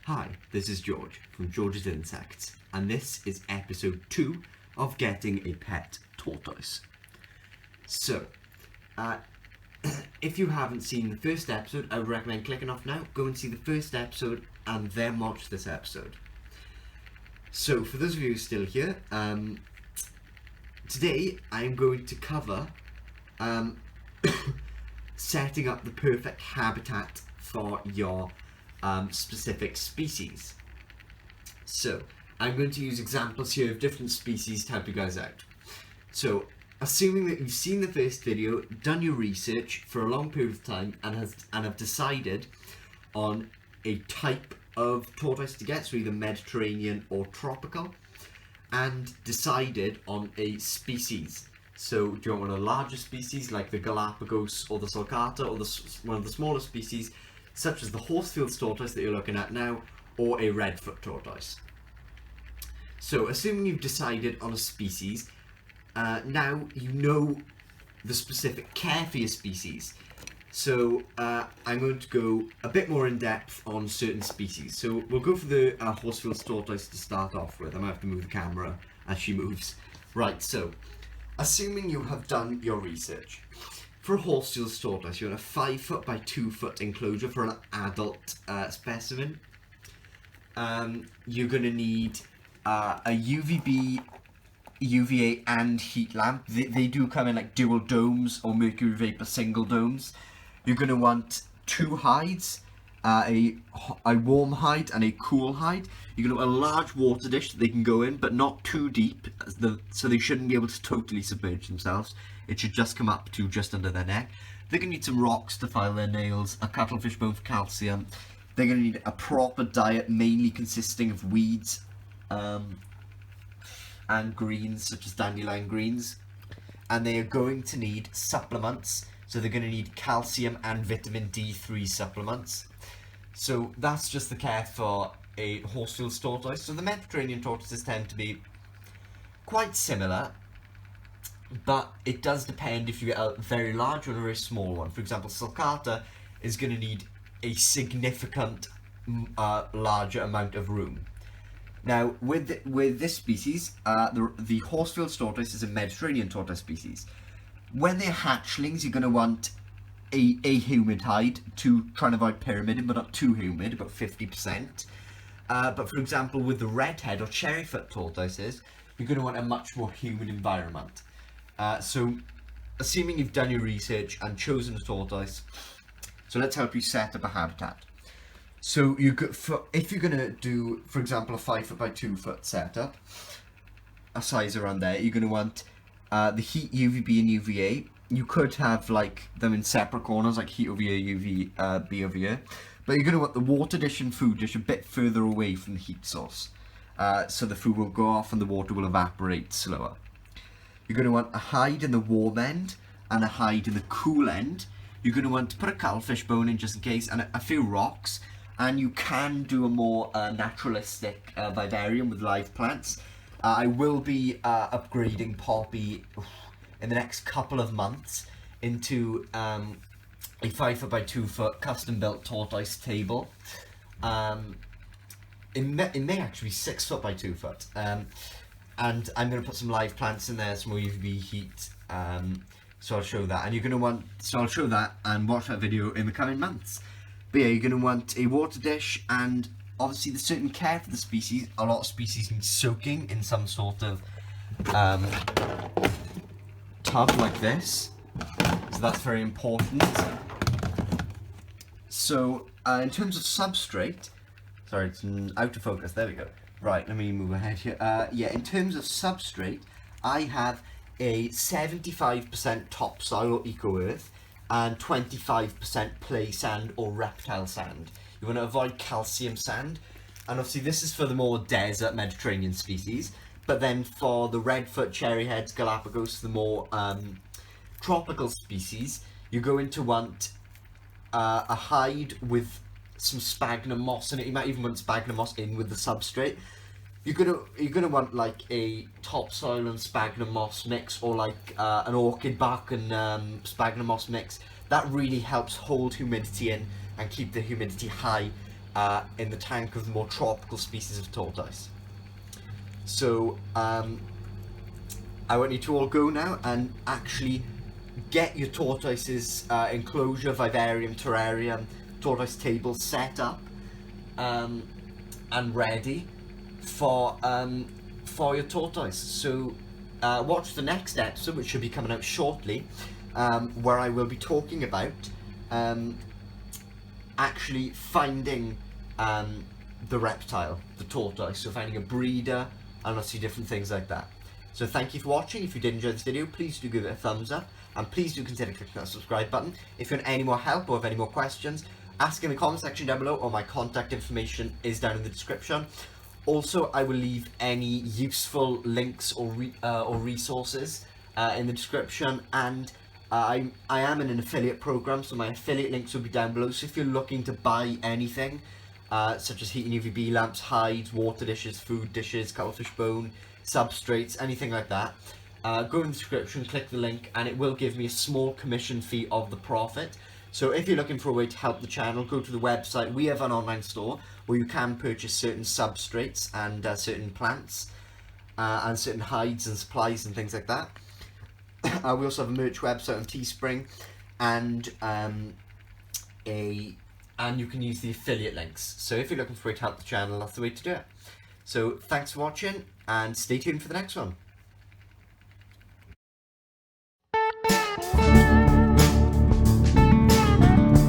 Hi, this is George from George's Insects, and this is episode 2 of getting a pet tortoise. So, if you haven't seen the first episode, I would recommend clicking off now, go and see the first episode, and then watch this episode. So, for those of you who are still here, today I'm going to cover setting up the perfect habitat for your specific species. So I'm going to use examples here of different species to help you guys out. So assuming that you've seen the first video, done your research for a long period of time, and have decided on a type of tortoise to get, so either Mediterranean or tropical, and decided on a species. So do you want one of the larger species like the Galapagos or the sulcata, or one of the smaller species such as the Horsfield's tortoise that you're looking at now, or a redfoot tortoise? So assuming you've decided on a species, now you know the specific care for your species. So I'm going to go a bit more in depth on certain species. So we'll go for the Horsfield's tortoise to start off with. I might have to move the camera as she moves. Right, so assuming you have done your research, for a Horsfield's tortoise, you want a 5 foot by 2 foot enclosure for an adult specimen. You're going to need a UVB, UVA and heat lamp. They do come in like dual domes or mercury vapor single domes. You're going to want 2 hides, a warm hide and a cool hide. You're going to want a large water dish that they can go in, but not too deep, so they shouldn't be able to totally submerge themselves. It should just come up to just under their neck. They're going to need some rocks to file their nails, a cuttlefish bone for calcium. They're going to need a proper diet, mainly consisting of weeds and greens, such as dandelion greens. And they are going to need supplements, so they're going to need calcium and vitamin D3 supplements. So that's just the care for a Horsfield's tortoise. So the Mediterranean tortoises tend to be quite similar, but it does depend if you get a very large or a very small one. For example, sulcata is going to need a significant larger amount of room. Now, with this species, the Horsfield's tortoise is a Mediterranean tortoise species. When they're hatchlings, you're going to want a humid hide to try and avoid pyramiding, but not too humid, about 50%. But for example, with the redhead or cherryfoot tortoises, you're going to want a much more humid environment. So, assuming you've done your research and chosen a tortoise, so let's help you set up a habitat. So if you're going to do, for example, a 5 foot by 2 foot setup, a size around there, you're going to want the heat, UVB and UVA. You could have like them in separate corners, like heat over here, UVB over here. But you're going to want the water dish and food dish a bit further away from the heat source. So the food will go off and the water will evaporate slower. You're going to want a hide in the warm end and a hide in the cool end. You're going to want to put a cuttlefish bone in just in case, and a few rocks. And you can do a more naturalistic vivarium with live plants. I will be upgrading Poppy in the next couple of months into a 5 foot by 2 foot custom built tortoise table. It may actually be 6 foot by 2 foot. And I'm going to put some live plants in there, some UV heat, so I'll show that. And you're going to want, so I'll show that and watch that video in the coming months. But yeah, you're going to want a water dish, and obviously there's certain care for the species. A lot of species need soaking in some sort of tub like this, so that's very important. So in terms of substrate, sorry, it's out of focus, there we go. Right, let me move ahead here. Yeah, in terms of substrate, I have a 75% topsoil or eco-earth and 25% play sand or reptile sand. You want to avoid calcium sand, and obviously this is for the more desert Mediterranean species, but then for the redfoot, cherryheads, Galapagos, the more tropical species, you're going to want a hide with some sphagnum moss in it. You might even want sphagnum moss in with the substrate. You're gonna want like a topsoil and sphagnum moss mix, or like an orchid bark and sphagnum moss mix. That really helps hold humidity in and keep the humidity high in the tank of the more tropical species of tortoise. So I want you to all go now and actually get your tortoise's enclosure, vivarium, terrarium, tortoise table set up and ready for your tortoise. So watch the next episode, which should be coming out shortly, where I will be talking about actually finding the reptile, the tortoise, so finding a breeder and obviously different things like that. So thank you for watching. If you did enjoy this video, please do give it a thumbs up, and please do consider clicking that subscribe button. If you want any more help or have any more questions, ask in the comment section down below, or my contact information is down in the description. Also, I will leave any useful links or resources in the description, and I am in an affiliate program, so my affiliate links will be down below. So if you're looking to buy anything, such as heating UVB lamps, hides, water dishes, food dishes, cuttlefish bone, substrates, anything like that, go in the description, click the link, and it will give me a small commission fee of the profit. So if you're looking for a way to help the channel, go to the website. We have an online store where you can purchase certain substrates and certain plants and certain hides and supplies and things like that. We also have a merch website on Teespring, and you can use the affiliate links. So if you're looking for a way to help the channel, that's the way to do it. So thanks for watching, and stay tuned for the next one.